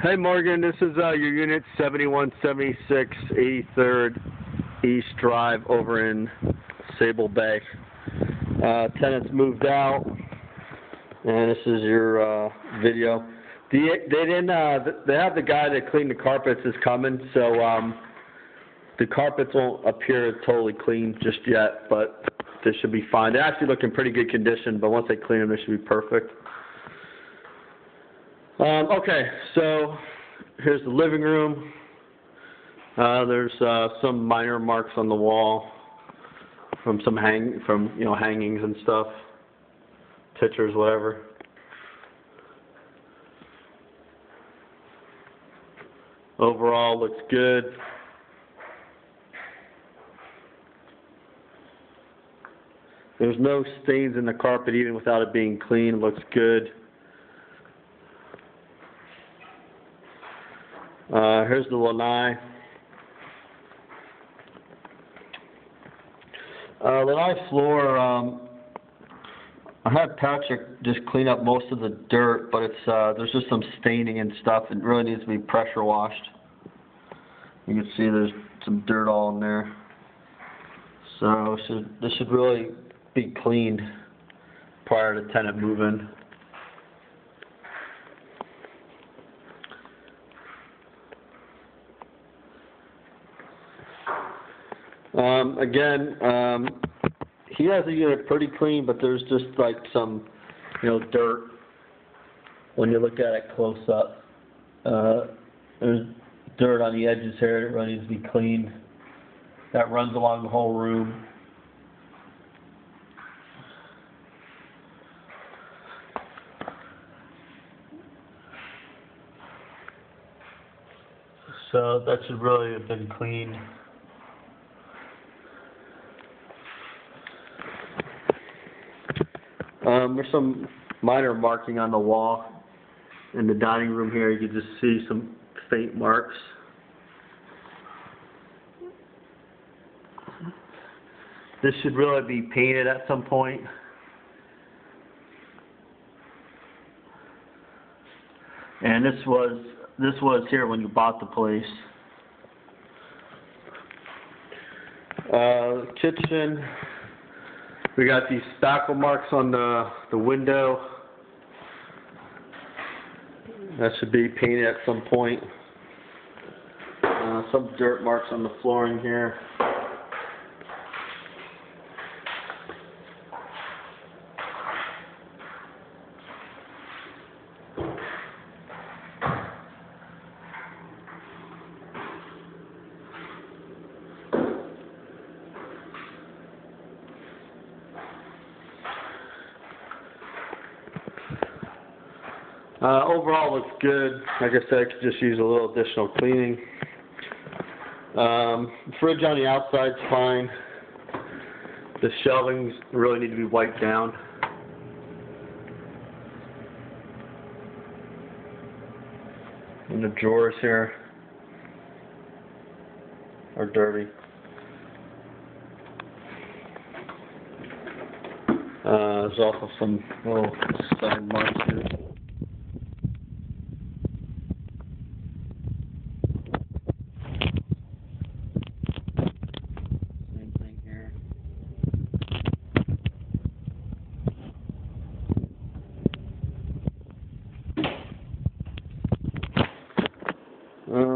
Hey Morgan, this is your unit 7176 83rd East Drive over in Sable Bay. Tenants moved out, and this is your video. They have the guy that cleaned the carpets is coming, so the carpets won't appear totally clean just yet, but they should be fine. They're actually looking pretty good condition, but once they clean them, they should be perfect. Okay, so here's the living room. There's some minor marks on the wall from some hangings and stuff, pictures, whatever. Overall, looks good. There's no stains in the carpet even without it being clean. It looks good. Here's the lanai. Lanai floor, I had Patrick just clean up most of the dirt, but it's there's just some staining and stuff. It really needs to be pressure washed. You can see there's some dirt all in there. So this should really be cleaned prior to tenant move-in. He has the unit pretty clean, but there's just like some, dirt when you look at it close up. There's dirt on the edges here that really needs to be cleaned. That runs along the whole room. So that should really have been cleaned. There's some minor marking on the wall in the dining room here. You can just see some faint marks. This should really be painted at some point. And this was here when you bought the place. Kitchen. We got these spackle marks on the window. That should be painted at some point. Some dirt marks on the flooring here. Overall looks good. Like I said, I could just use a little additional cleaning. Fridge on the outside's fine. The shelvings really need to be wiped down. And the drawers here are dirty. There's also some little side marks here.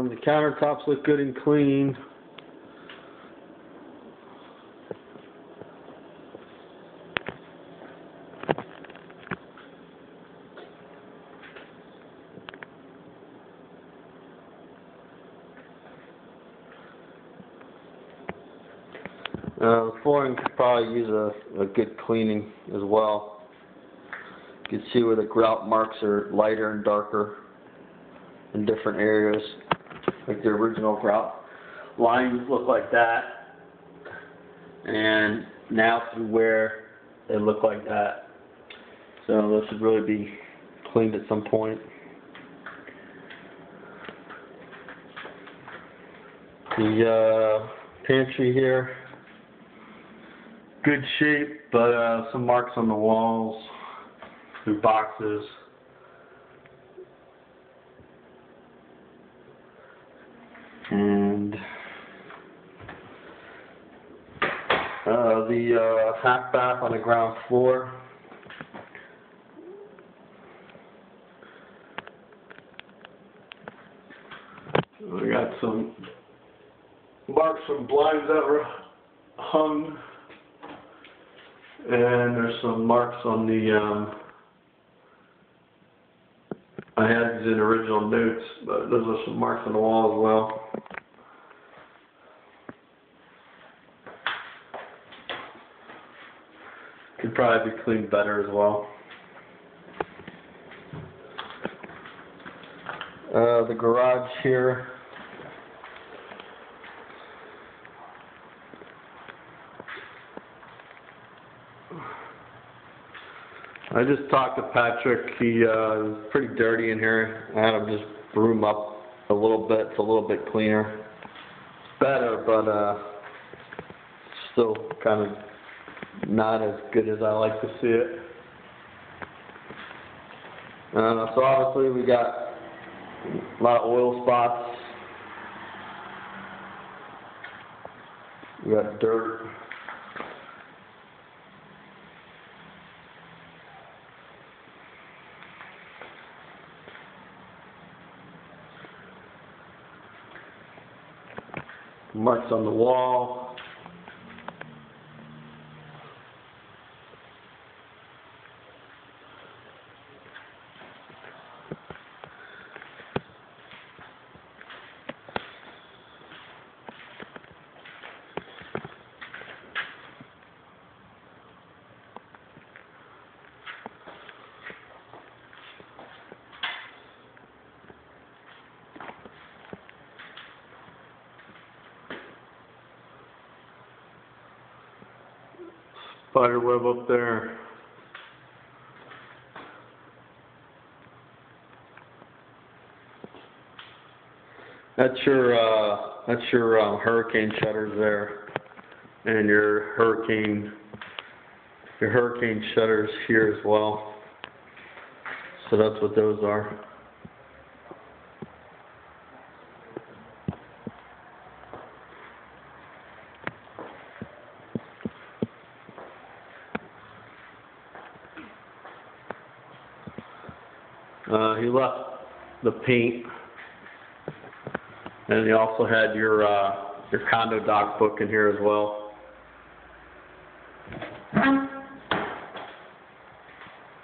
The countertops look good and clean. The flooring could probably use a good cleaning as well. You can see where the grout marks are lighter and darker in different areas. Like the original grout lines look like that, and now to where they look like that. So those should really be cleaned at some point. The pantry here, good shape, but some marks on the walls through boxes. the half bath on the ground floor. We got some marks from blinds that were hung, and there's some marks on the, I had these in original notes, but those are some marks on the wall as well. Could probably be cleaned better as well. The garage here. I just talked to Patrick. He was pretty dirty in here. I had him just broom up a little bit. It's a little bit cleaner. It's better, but still kind of not as good as I like to see it. So obviously we got a lot of oil spots. We got dirt. Marks on the wall. Spider web up there. That's your hurricane shutters there, and your hurricane shutters here as well. So that's what those are. He left the paint, and he also had your condo doc book in here as well.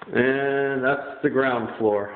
And that's the ground floor.